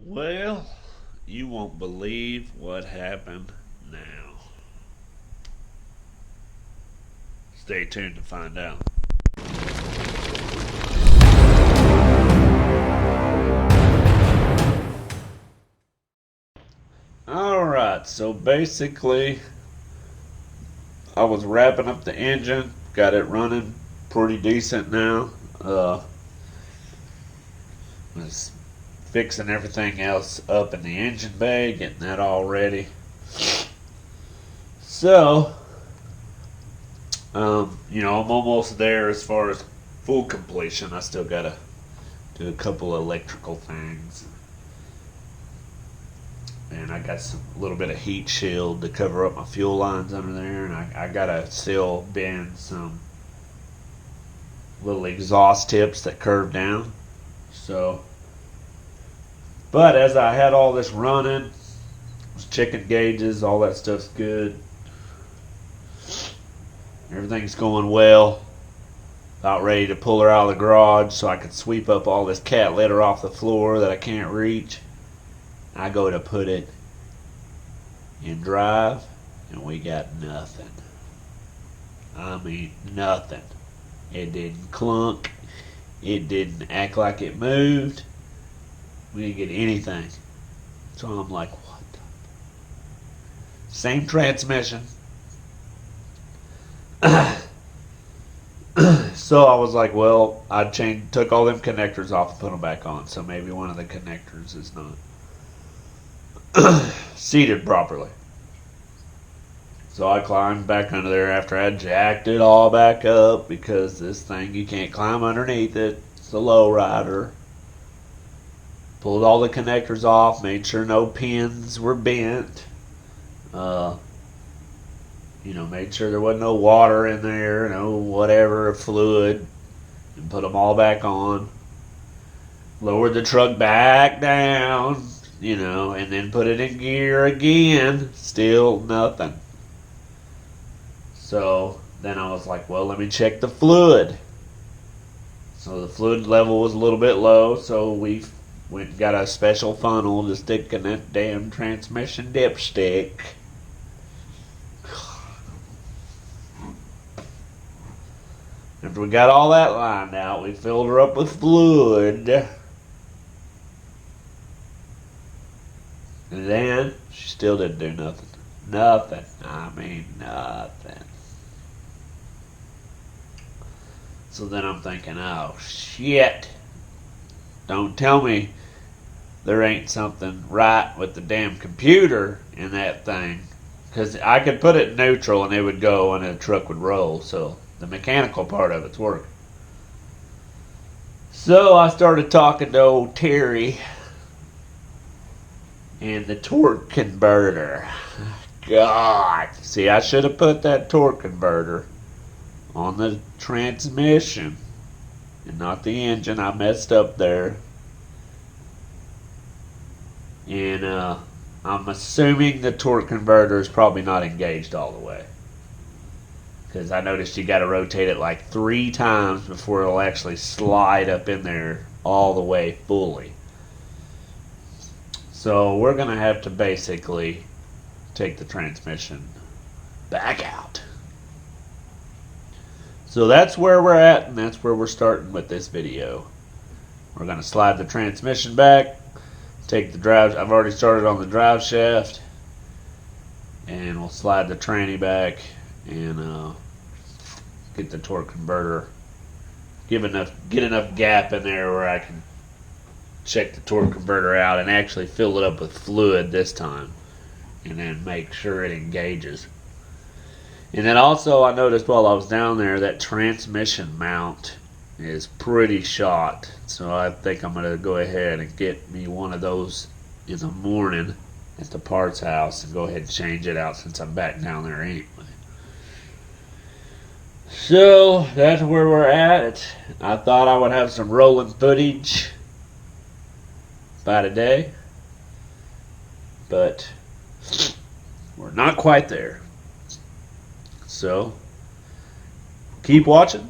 Well, you won't believe what happened now. Stay tuned to find out. Alright, so basically, I was wrapping up the engine, got it running pretty decent now. Was fixing everything else up in the engine bay, getting that all ready. So, I'm almost there as far as full completion. I still gotta do a couple of electrical things. And I got a little bit of heat shield to cover up my fuel lines under there, and I gotta still bend some little exhaust tips that curve down. So, but as I had all this running, was checking gauges, all that stuff's good. Everything's going well. About ready to pull her out of the garage so I could sweep up all this cat litter off the floor that I can't reach. I go to put it in drive, and we got nothing. I mean, nothing. It didn't clunk. It didn't act like it moved. We didn't get anything. So I'm like, what? Same transmission. So I was like, well, took all them connectors off and put them back on. So maybe one of the connectors is not seated properly. So I climbed back under there after I jacked it all back up, because this thing, you can't climb underneath it. It's a low rider. Pulled all the connectors off, made sure no pins were bent. Made sure there wasn't no water in there, no whatever, fluid, and put them all back on. Lowered the truck back down, and then put it in gear again. Still nothing. So then I was like, well, let me check the fluid. So the fluid level was a little bit low, so we went and got a special funnel to stick in that damn transmission dipstick. After we got all that lined out, we filled her up with fluid. And then she still didn't do nothing. Nothing. I mean, nothing. So then I'm thinking, oh shit. Don't tell me there ain't something right with the damn computer in that thing. Because I could put it in neutral and it would go and the truck would roll. So the mechanical part of it's working. So I started talking to old Terry and the torque converter. God. See, I should have put that torque converter on the transmission and not the engine. I messed up there. And I'm assuming the torque converter is probably not engaged all the way. Because I noticed you got to rotate it like 3 times before it'll actually slide up in there all the way fully. So we're going to have to basically take the transmission back out. So that's where we're at, and that's where we're starting with this video. We're going to slide the transmission back, take the drive. I've already started on the drive shaft, and we'll slide the tranny back and get the torque converter. Get enough gap in there where I can check the torque converter out and actually fill it up with fluid this time, and then make sure it engages. And then also I noticed while I was down there that transmission mount is pretty shot. So I think I'm going to go ahead and get me one of those in the morning at the parts house and go ahead and change it out since I'm back down there anyway. So that's where we're at. I thought I would have some rolling footage by today, but we're not quite there. So keep watching.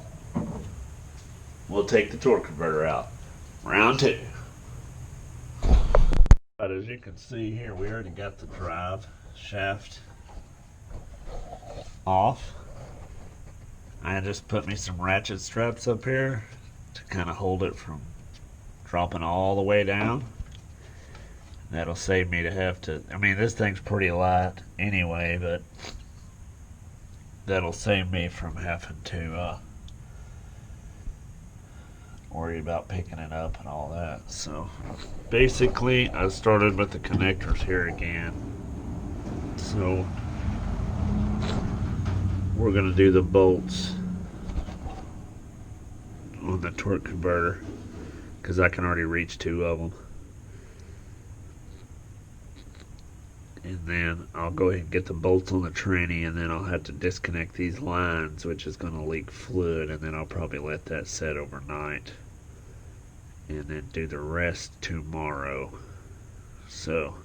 We'll take the torque converter out. Round 2. But as you can see here, we already got the drive shaft off. I just put me some ratchet straps up here to kind of hold it from dropping all the way down. That'll save me to have to, I mean, this thing's pretty light anyway, but that'll save me from having to worry about picking it up and all that. So basically I started with the connectors here again. So we're going to do the bolts on the torque converter because I can already reach 2 of them. And then I'll go ahead and get the bolts on the tranny, and then I'll have to disconnect these lines, which is going to leak fluid, and then I'll probably let that set overnight and then do the rest tomorrow. So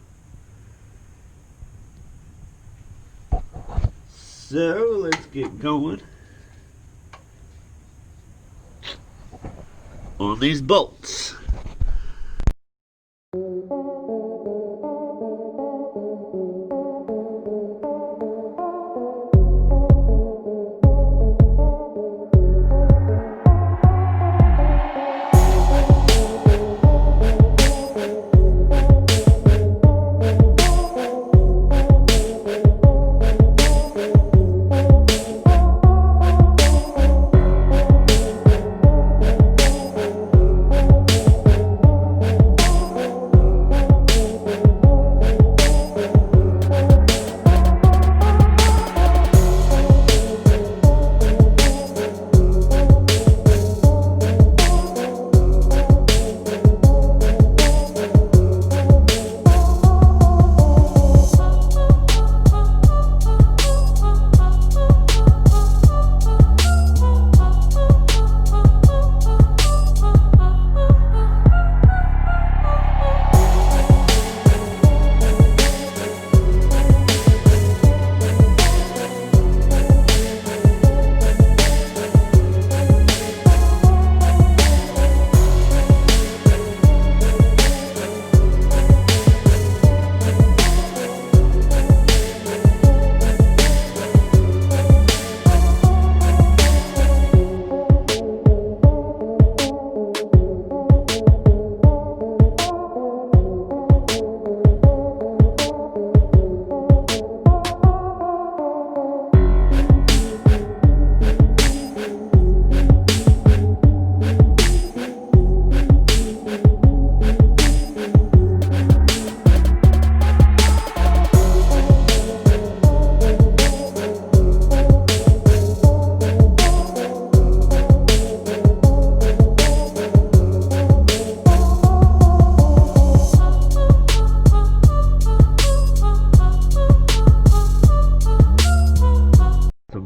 let's get going on these bolts.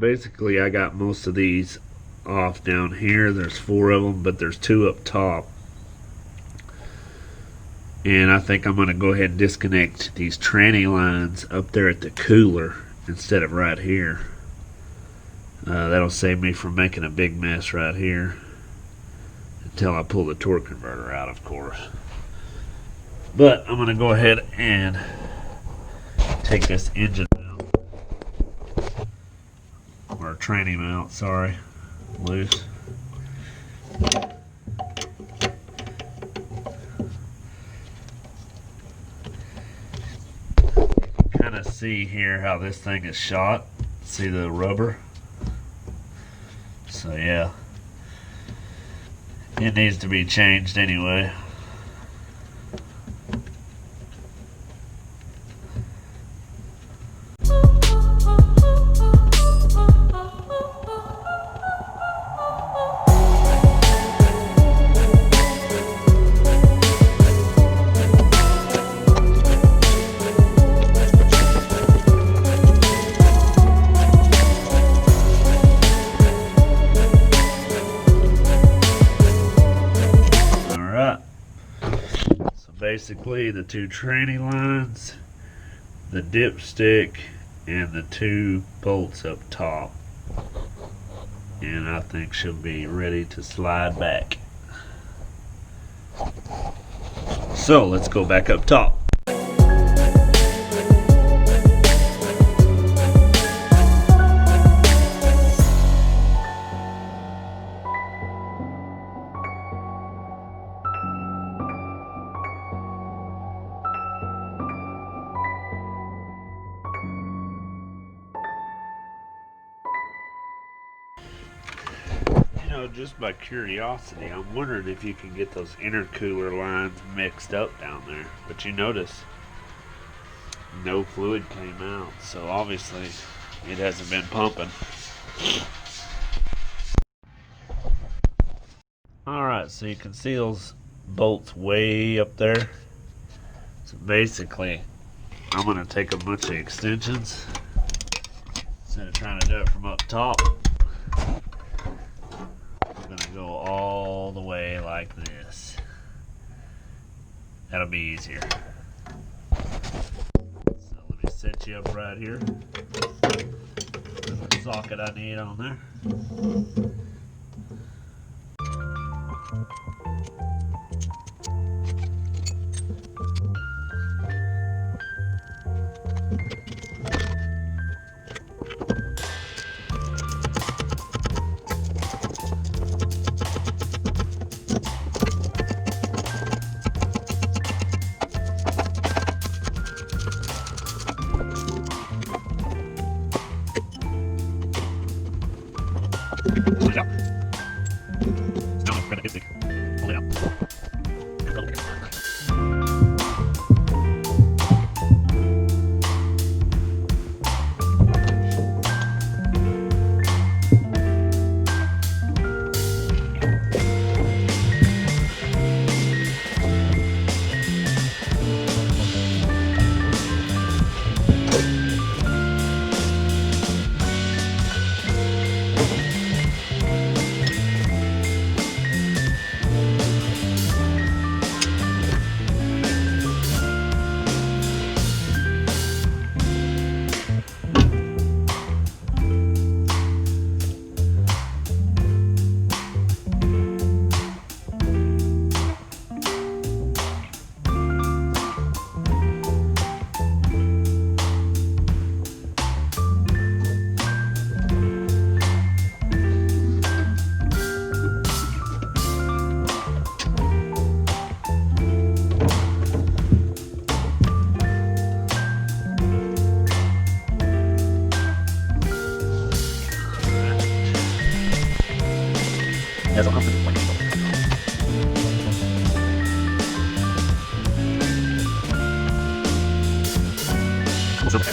Basically I got most of these off down here. There's 4 of them, but there's 2 up top, and I think I'm going to go ahead and disconnect these tranny lines up there at the cooler instead of right here. That'll save me from making a big mess right here until I pull the torque converter out, of course. But I'm going to go ahead and take this engine or tranny mount, sorry, loose. Kind of see here how this thing is shot. See the rubber? So yeah, it needs to be changed anyway. Basically the 2 tranny lines, the dipstick, and the 2 bolts up top, and I think she'll be ready to slide back. So let's go back up top. just by curiosity, I'm wondering if you can get those intercooler lines mixed up down there. But you notice no fluid came out, so obviously it hasn't been pumping. Alright, so you can see those bolts way up there. So basically, I'm going to take a bunch of extensions instead of trying to do it from up top. I'm going to go all the way like this. That'll be easier. So let me set you up right here. There's a socket I need on there. Pull it out. No, grab it. Pull it out. There's a confidence point. Also, it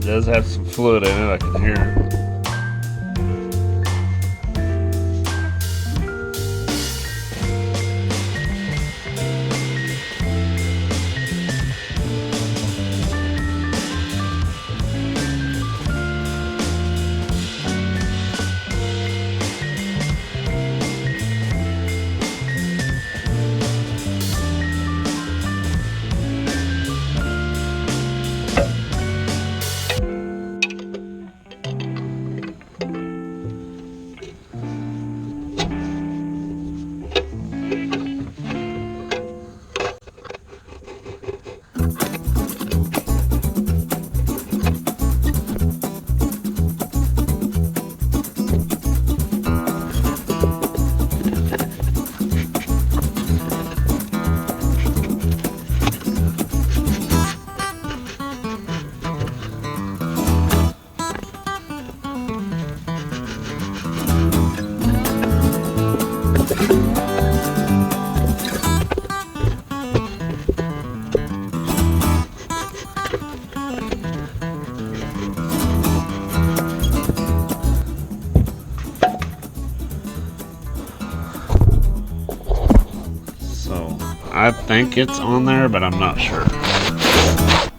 does have some fluid in it, I can hear it. I think it's on there, but I'm not sure.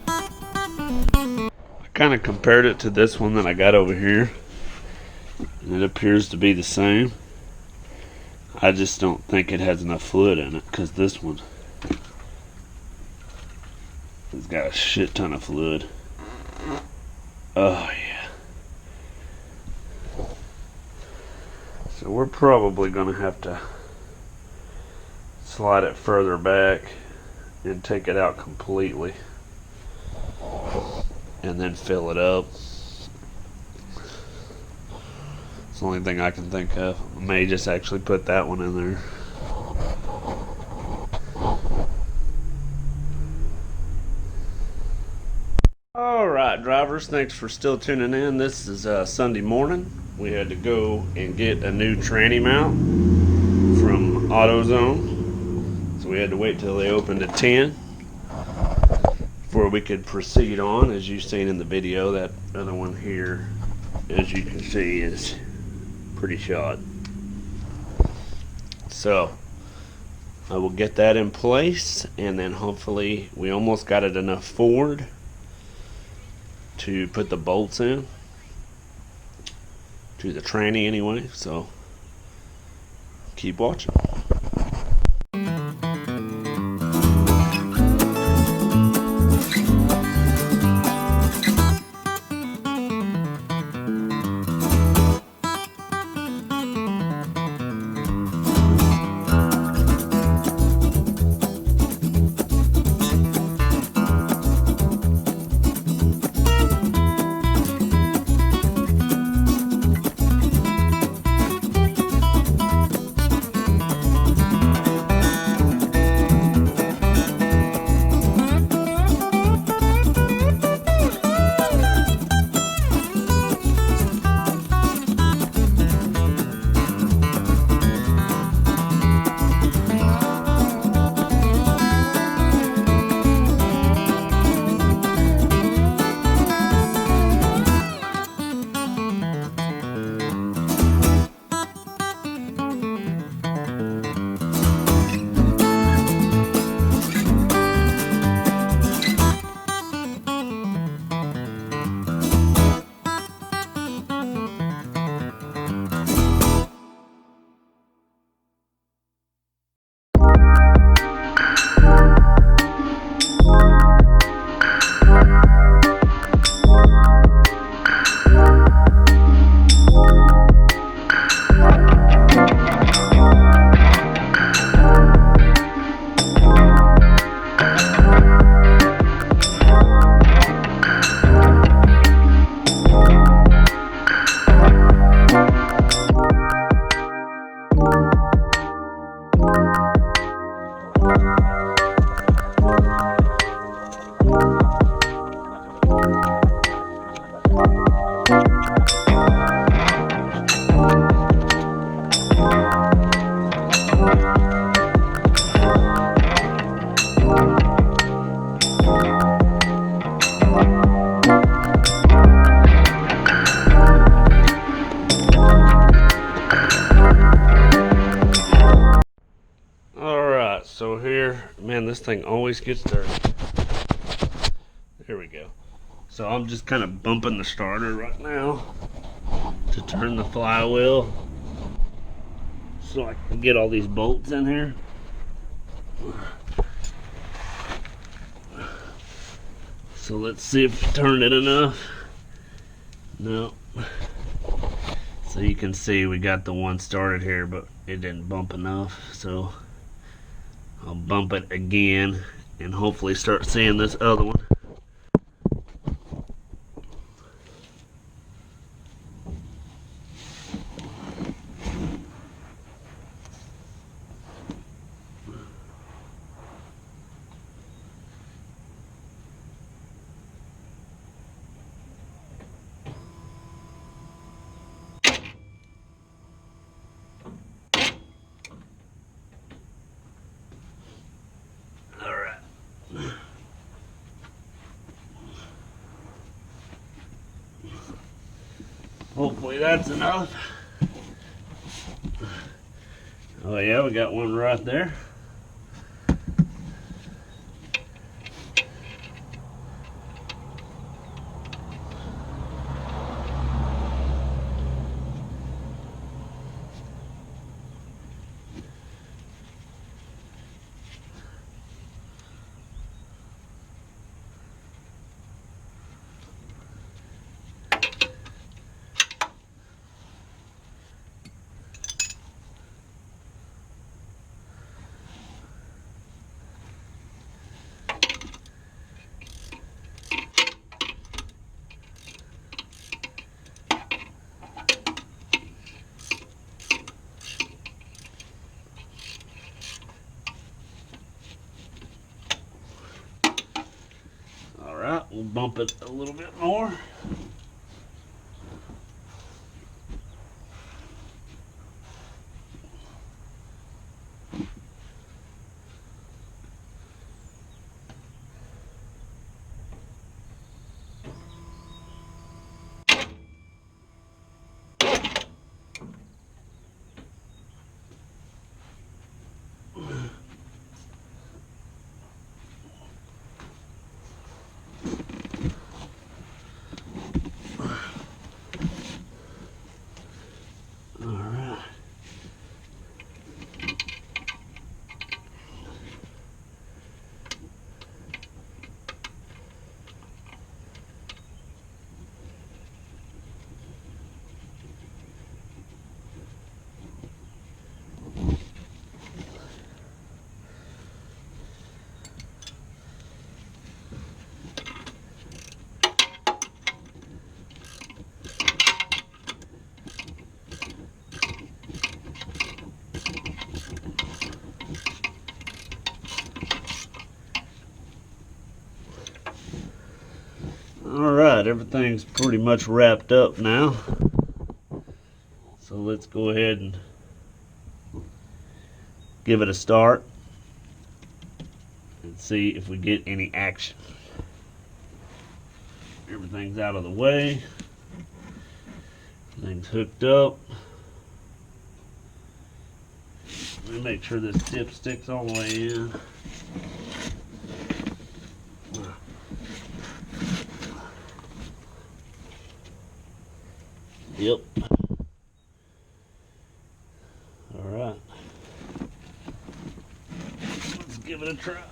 I kind of compared it to this one that I got over here, and it appears to be the same. I just don't think it has enough fluid in it, because this one has got a shit ton of fluid. Oh yeah. So we're probably gonna have to slide it further back and take it out completely and then fill it up. It's the only thing I can think of. I may just actually put that one in there. Alright drivers, thanks for still tuning in. This is Sunday morning. We had to go and get a new tranny mount from AutoZone. So we had to wait till they opened at 10 before we could proceed on. As you've seen in the video, that other one here, as you can see, is pretty shot. So I will get that in place, and then hopefully we almost got it enough forward to put the bolts in to the tranny anyway. So keep watching. So here, man, this thing always gets dirty. There we go. So I'm just kind of bumping the starter right now to turn the flywheel so I can get all these bolts in here. So let's see if we turned it enough. No. So you can see we got the one started here, but it didn't bump enough. So I'll bump it again and hopefully start seeing this other one. Hopefully that's enough. Oh yeah, we got one right there. bump it a little bit more. Alright, everything's pretty much wrapped up now. So let's go ahead and give it a start and see if we get any action. Everything's out of the way. Everything's hooked up. Let me make sure this tip sticks all the way in. Yep. Alright. Let's give it a try.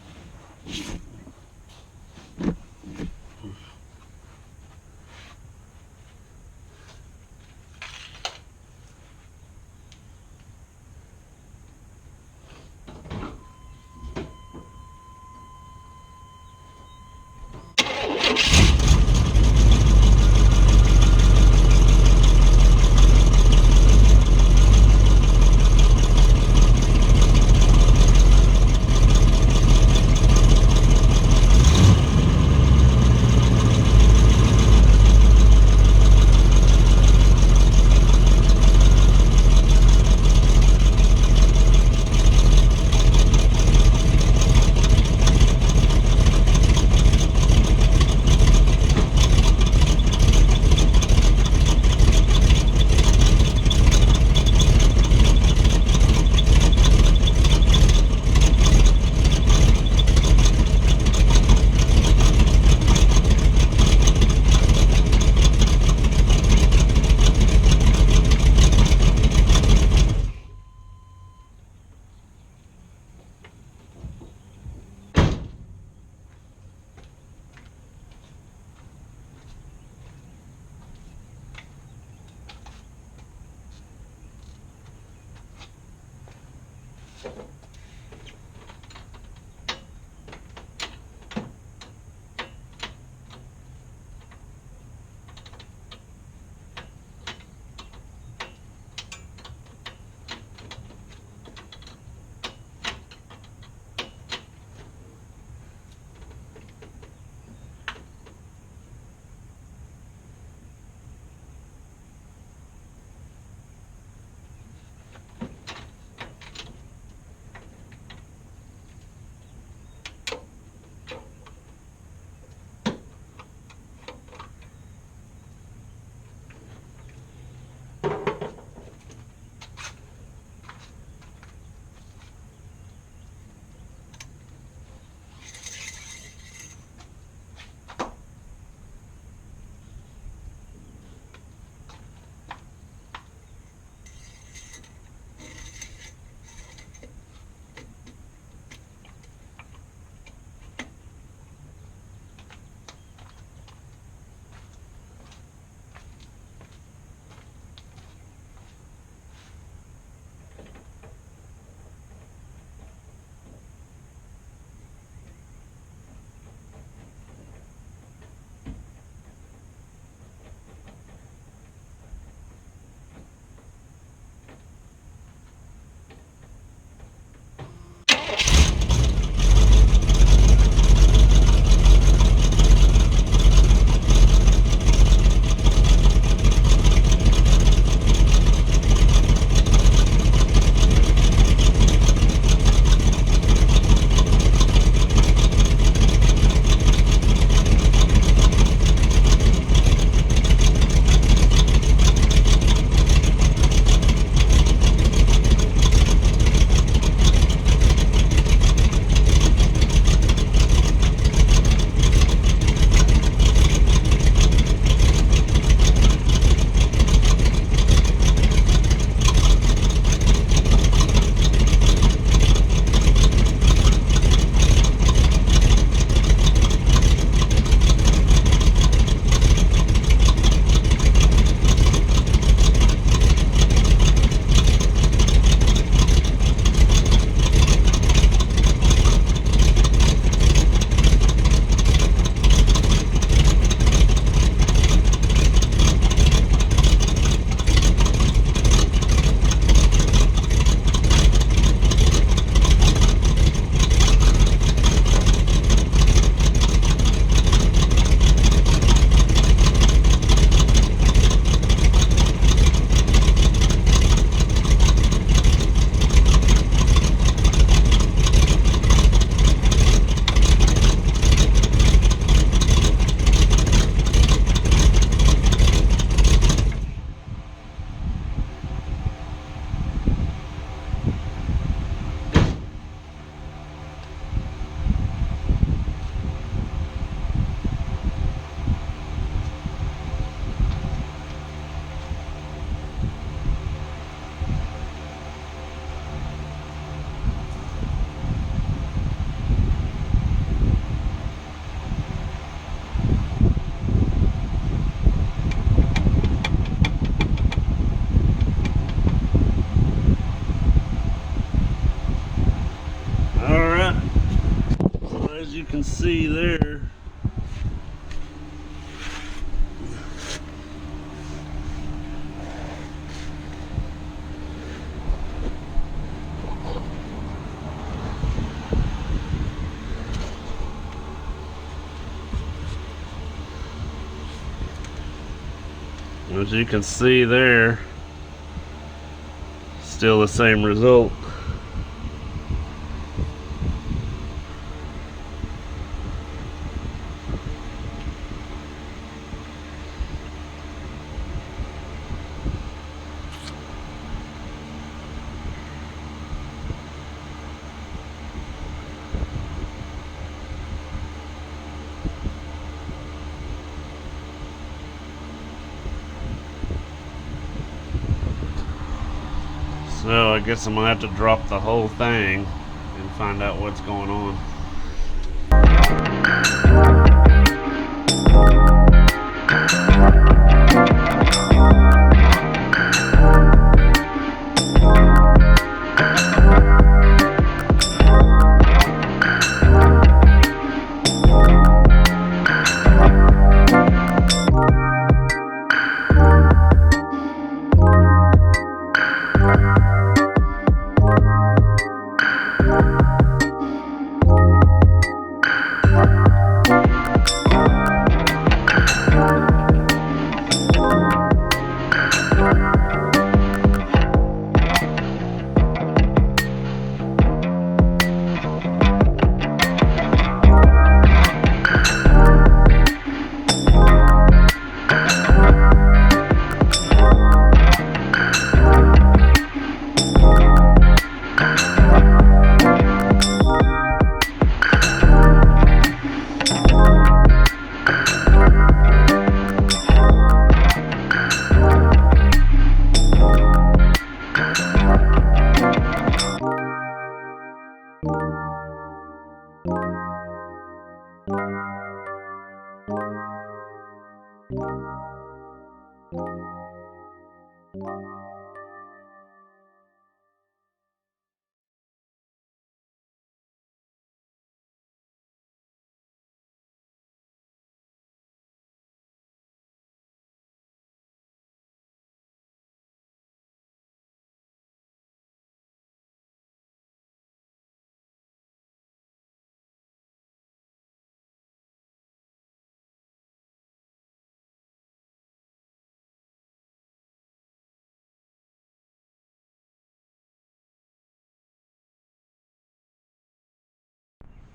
can see there, as you can see there, still the same result. So I guess I'm gonna have to drop the whole thing and find out what's going on.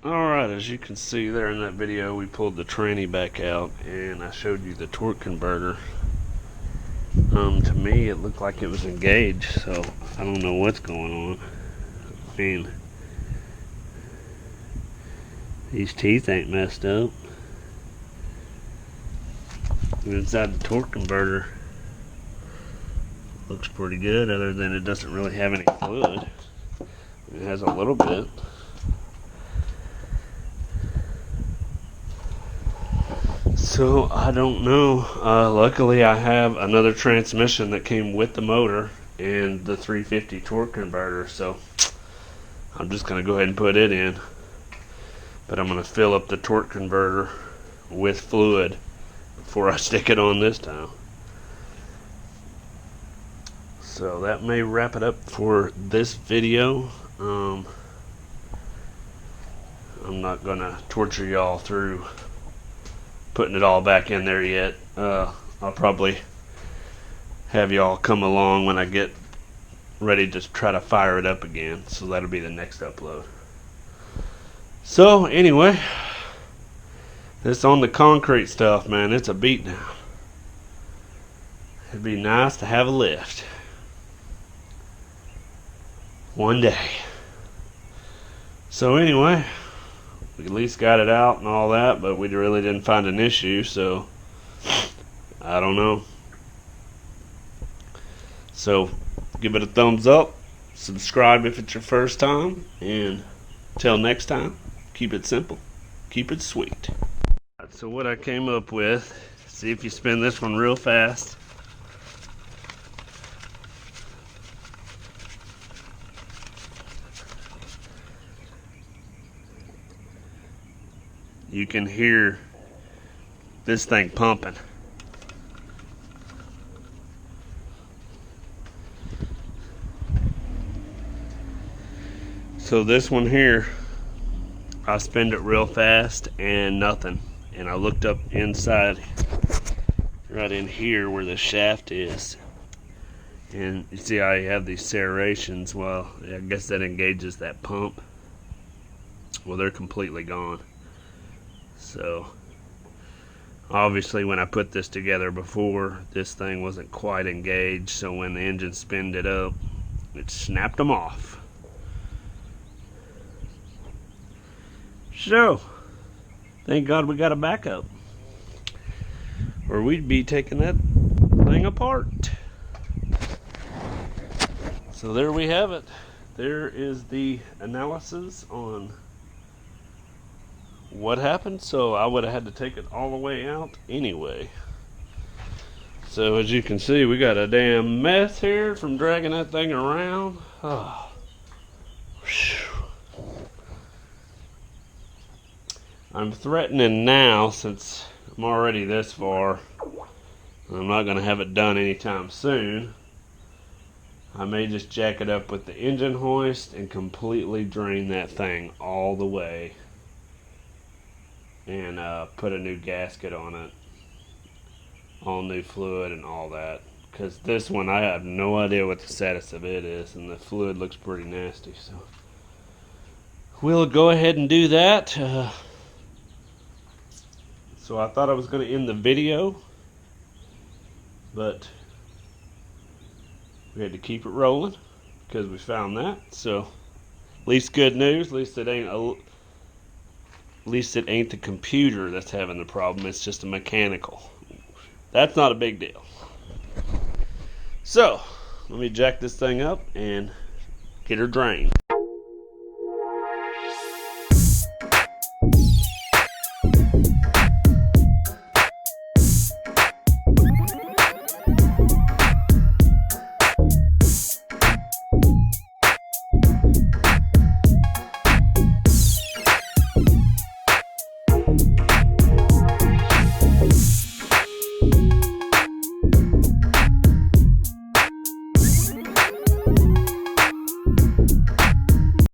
Alright, as you can see there in that video, we pulled the tranny back out and I showed you the torque converter. To me it looked like it was engaged, so I don't know what's going on. I mean, these teeth ain't messed up. Inside the torque converter looks pretty good, other than it doesn't really have any fluid. It has a little bit. So I don't know. Luckily I have another transmission that came with the motor and the 350 torque converter, so I'm just going to go ahead and put it in. But I'm going to fill up the torque converter with fluid before I stick it on this time. So that may wrap it up for this video. I'm not going to torture y'all through putting it all back in there yet. I'll probably have y'all come along when I get ready to try to fire it up again, so that'll be the next upload. So anyway, this on the concrete stuff, man, it's a beatdown. It'd be nice to have a lift one day. So anyway, we at least got it out and all that, but we really didn't find an issue, so I don't know. So give it a thumbs up, subscribe if it's your first time, and till next time, keep it simple, keep it sweet. So what I came up with, see if you spin this one real fast. you can hear this thing pumping. So this one here, I spin it real fast and nothing. And I looked up inside, right in here where the shaft is. And you see I have these serrations. Well, I guess that engages that pump. Well, they're completely gone. So, obviously when I put this together before, this thing wasn't quite engaged. So when the engine spinned it up, it snapped them off. So, thank God we got a backup, or we'd be taking that thing apart. So there we have it. There is the analysis on what happened. So I would have had to take it all the way out anyway. So as you can see, we got a damn mess here from dragging that thing around. Oh. I'm threatening now, since I'm already this far, I'm not going to have it done anytime soon. I may just jack it up with the engine hoist and completely drain that thing all the way and put a new gasket on it, all new fluid and all that, because this one I have no idea what the status of it is, and the fluid looks pretty nasty. So we'll go ahead and do that. So I thought I was going to end the video, but we had to keep it rolling because we found that. So at least good news. At least it ain't the computer that's having the problem. It's just a mechanical. That's not a big deal. So let me jack this thing up and get her drained.